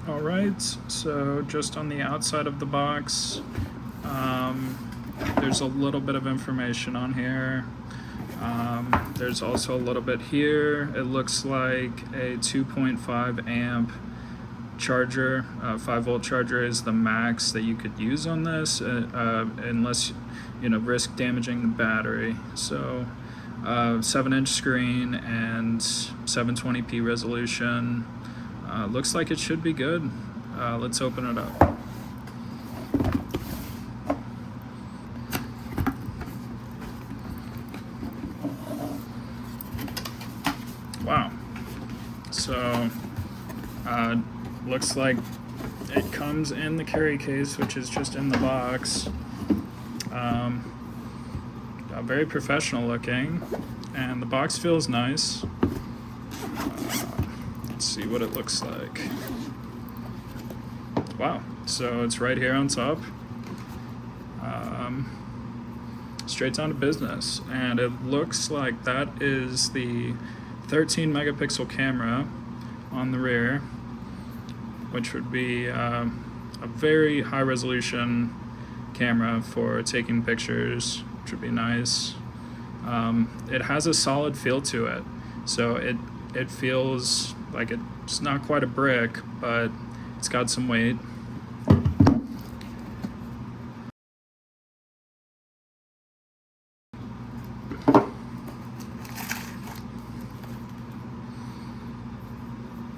All right, so just on the outside of the box, there's a little bit of information on here. There's also a little bit here. It looks like a 2.5 amp charger. 5-volt charger is the max that you could use on this, unless you risk damaging the battery. So 7-inch screen and 720p resolution. Looks like it should be good. Let's open it up. Wow. So looks like it comes in the carry case, which is just in the box. Very professional looking, and the box feels nice. Let's see what it looks like. Wow, so it's right here on top. Straight down to business, and it looks like that is the 13 megapixel camera on the rear, which would be a very high resolution camera for taking pictures, which would be nice. It has a solid feel to it, so it feels like it's not quite a brick, but it's got some weight.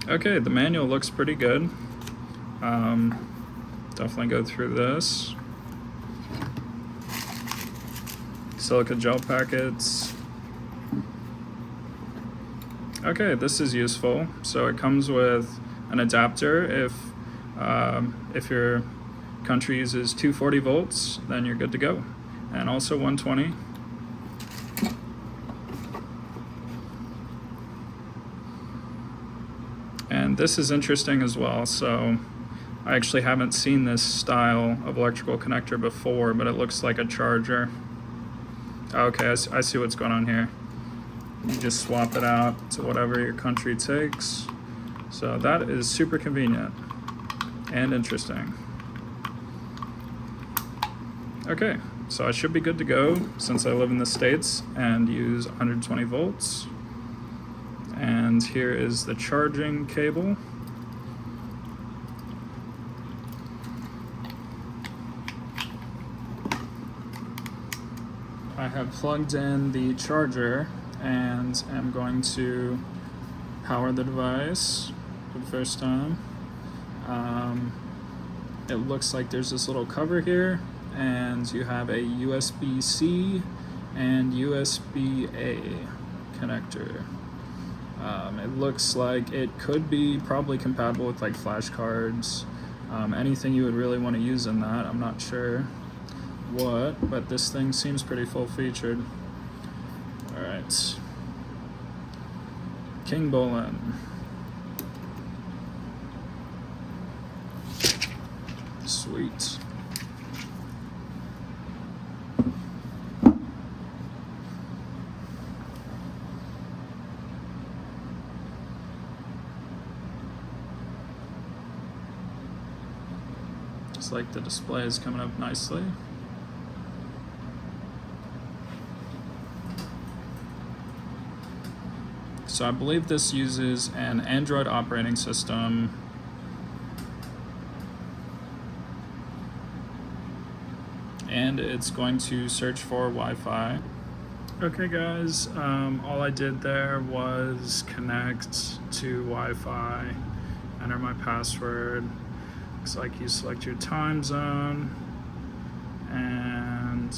Okay, the manual looks pretty good. Definitely go through this. Silica gel packets. Okay, this is useful. So it comes with an adapter. If your country uses 240 volts, then you're good to go. And also 120. And this is interesting as well. So I actually haven't seen this style of electrical connector before, but it looks like a charger. Okay, I see what's going on here. You just swap it out to whatever your country takes. So that is super convenient and interesting. Okay, so I should be good to go since I live in the States and use 120 volts. And here is the charging cable. I have plugged in the charger and I'm going to power the device for the first time. It looks like there's this little cover here, and you have a USB-C and USB-A connector. It looks like it could be probably compatible with like flashcards, anything you would really want to use in that. I'm not sure what, but this thing seems pretty full-featured. All right, Kingbolen. Sweet. Looks like the display is coming up nicely. So I believe this uses an Android operating system. And it's going to search for Wi-Fi. Okay guys, all I did there was connect to Wi-Fi, enter my password. Looks like you select your time zone, and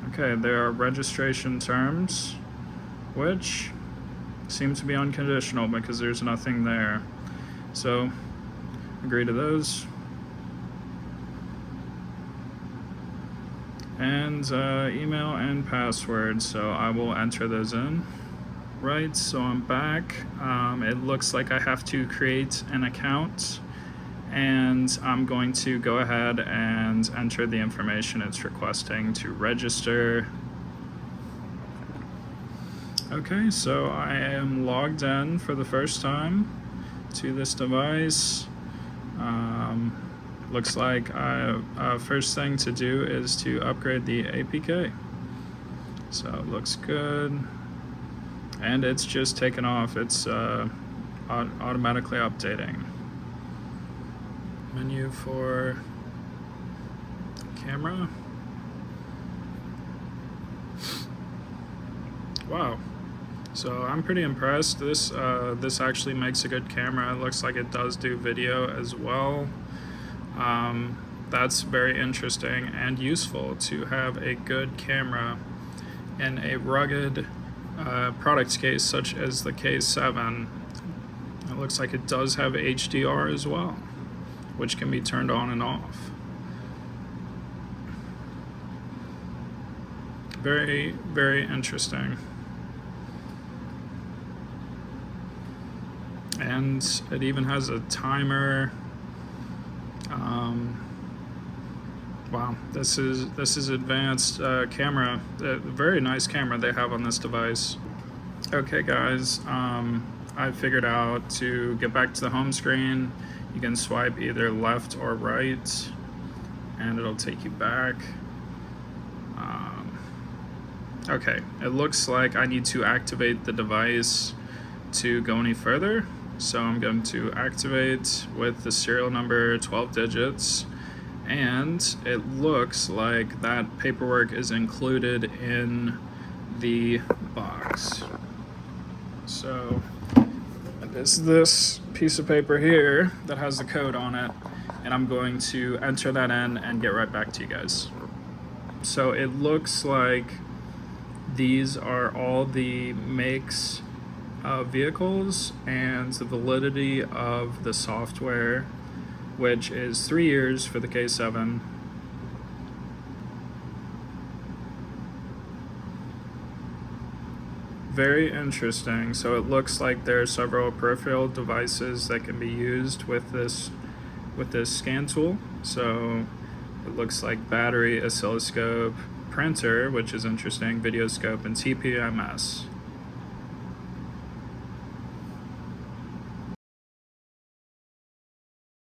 okay, there are registration terms, which seem to be unconditional because there's nothing there. So agree to those. And email and password, so I will enter those in. Right, so I'm back. It looks like I have to create an account, and I'm going to go ahead and enter the information it's requesting to register. Okay, so I am logged in for the first time. to this device. Looks like first thing to do is to upgrade the APK. So it looks good, and it's just taken off. It's automatically updating. Menu for camera. Wow. So I'm pretty impressed. This actually makes a good camera. It looks like it does do video as well. That's very interesting and useful to have a good camera in a rugged product case such as the K7. It looks like it does have HDR as well, which can be turned on and off. Very, very interesting. And it even has a timer. Wow, this is advanced camera. Very nice camera they have on this device. Okay, guys, I figured out to get back to the home screen, you can swipe either left or right, and it'll take you back. Okay, it looks like I need to activate the device to go any further. So I'm going to activate with the serial number 12 digits, and it looks like that paperwork is included in the box. So it is this piece of paper here that has the code on it, and I'm going to enter that in and get right back to you guys. So it looks like these are all the makes of vehicles and the validity of the software, which is 3 years for the K7. Very interesting. So it looks like there are several peripheral devices that can be used with this scan tool. So it looks like battery, oscilloscope, printer, which is interesting, video scope, and TPMS.